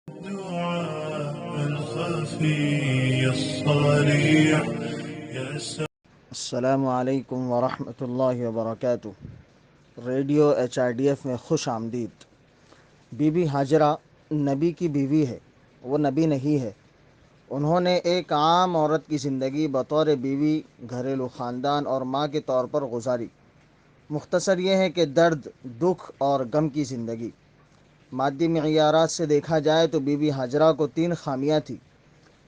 الدعاء الخفي الصريح السلام علیکم ورحمۃ اللہ وبرکاتہ۔ ریڈیو HRDF میں خوش آمدید۔ بی بی ہاجرہ نبی کی بیوی ہے، وہ نبی نہیں ہے۔ انہوں نے ایک عام عورت کی زندگی بطور بیوی، گھریلو خاندان اور ماں کے طور پر گزاری۔ مختصر یہ ہے کہ درد، دکھ اور غم کی زندگی۔ مادی معیارات سے دیکھا جائے تو بی بی ہاجرہ کو 3 خامیاں تھیں۔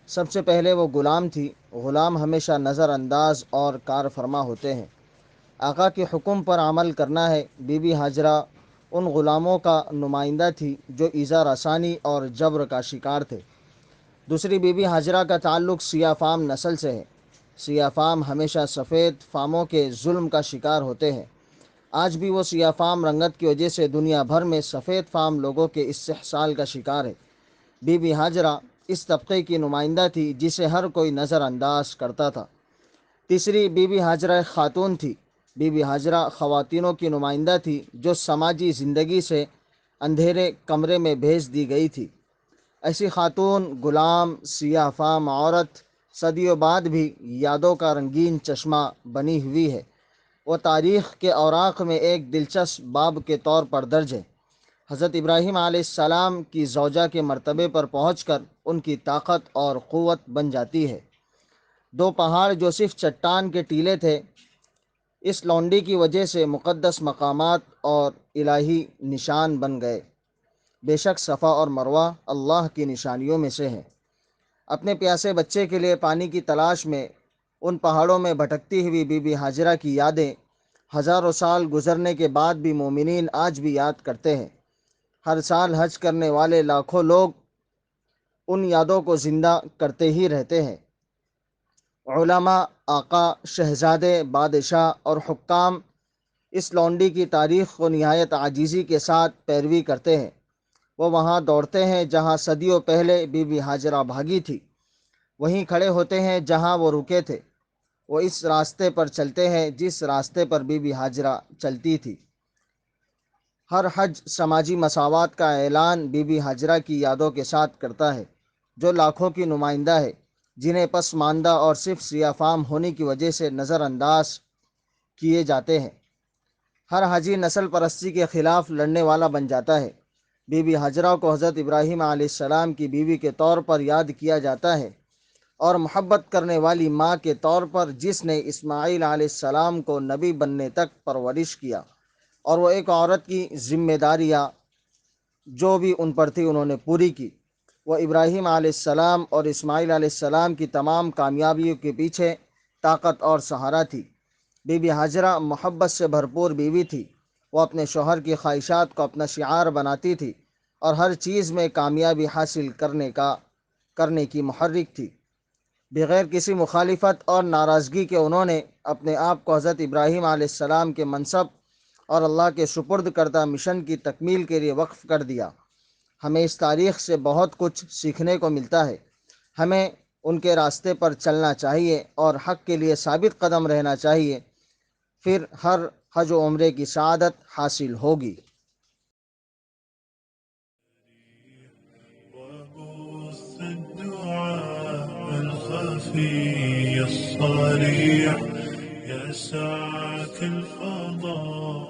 سب سے پہلے وہ غلام تھی۔ غلام ہمیشہ نظر انداز اور کار فرما ہوتے ہیں۔ آقا کے حکم پر عمل کرنا ہے۔ بی بی ہاجرہ ان غلاموں کا نمائندہ تھی جو ایذا رسانی اور جبر کا شکار تھے۔ دوسری، بی بی ہاجرہ کا تعلق سیاہ فام نسل سے ہے۔ سیاہ فام ہمیشہ سفید فاموں کے ظلم کا شکار ہوتے ہیں۔ آج بھی وہ سیاہ فام رنگت کی وجہ سے دنیا بھر میں سفید فام لوگوں کے استحصال کا شکار ہے۔ بی بی ہاجرہ اس طبقے کی نمائندہ تھی جسے ہر کوئی نظر انداز کرتا تھا۔ تیسری، بی بی ہاجرہ ایک خاتون تھی۔ بی بی ہاجرہ خواتینوں کی نمائندہ تھی جو سماجی زندگی سے اندھیرے کمرے میں بھیج دی گئی تھی۔ ایسی خاتون، غلام، سیاہ فام عورت صدیوں بعد بھی یادوں کا رنگین چشمہ بنی ہوئی ہے۔ وہ تاریخ کے اوراق میں ایک دلچسپ باب کے طور پر درج ہے۔ حضرت ابراہیم علیہ السلام کی زوجہ کے مرتبے پر پہنچ کر ان کی طاقت اور قوت بن جاتی ہے۔ 2 پہاڑ جو صرف چٹان کے ٹیلے تھے، اس لونڈی کی وجہ سے مقدس مقامات اور الہی نشان بن گئے۔ بے شک صفا اور مروہ اللہ کی نشانیوں میں سے ہیں۔ اپنے پیاسے بچے کے لیے پانی کی تلاش میں ان پہاڑوں میں بھٹکتی ہوئی بی بی ہاجرہ کی یادیں ہزاروں سال گزرنے کے بعد بھی مومنین آج بھی یاد کرتے ہیں۔ ہر سال حج کرنے والے لاکھوں لوگ ان یادوں کو زندہ کرتے ہی رہتے ہیں۔ علماء، آقا، شہزادے، بادشاہ اور حکام اس لونڈی کی تاریخ کو نہایت عاجزی کے ساتھ پیروی کرتے ہیں۔ وہ وہاں دوڑتے ہیں جہاں صدیوں پہلے بی بی ہاجرہ بھاگی تھی، وہیں کھڑے ہوتے ہیں جہاں وہ رکے تھے۔ وہ اس راستے پر چلتے ہیں جس راستے پر بی بی ہاجرہ چلتی تھی۔ ہر حج سماجی مساوات کا اعلان بی بی ہاجرہ کی یادوں کے ساتھ کرتا ہے، جو لاکھوں کی نمائندہ ہے جنہیں پسماندہ اور صرف سیاہ فام ہونے کی وجہ سے نظر انداز کیے جاتے ہیں۔ ہر حاجی نسل پرستی کے خلاف لڑنے والا بن جاتا ہے۔ بی بی ہاجرہ کو حضرت ابراہیم علیہ السلام کی بیوی کے طور پر یاد کیا جاتا ہے اور محبت کرنے والی ماں کے طور پر جس نے اسماعیل علیہ السلام کو نبی بننے تک پرورش کیا، اور وہ ایک عورت کی ذمہ داریاں جو بھی ان پر تھی انہوں نے پوری کی۔ وہ ابراہیم علیہ السلام اور اسماعیل علیہ السلام کی تمام کامیابیوں کے پیچھے طاقت اور سہارا تھی۔ بی بی ہاجرہ محبت سے بھرپور بیوی تھی۔ وہ اپنے شوہر کی خواہشات کو اپنا شعار بناتی تھی اور ہر چیز میں کامیابی حاصل کرنے کی محرک تھی۔ بغیر کسی مخالفت اور ناراضگی کے انہوں نے اپنے آپ کو حضرت ابراہیم علیہ السلام کے منصب اور اللہ کے سپرد کردہ مشن کی تکمیل کے لیے وقف کر دیا۔ ہمیں اس تاریخ سے بہت کچھ سیکھنے کو ملتا ہے۔ ہمیں ان کے راستے پر چلنا چاہیے اور حق کے لیے ثابت قدم رہنا چاہیے، پھر ہر حج و عمرے کی سعادت حاصل ہوگی۔ وبث الدعاء الخفي الصريح يسعك الفضاء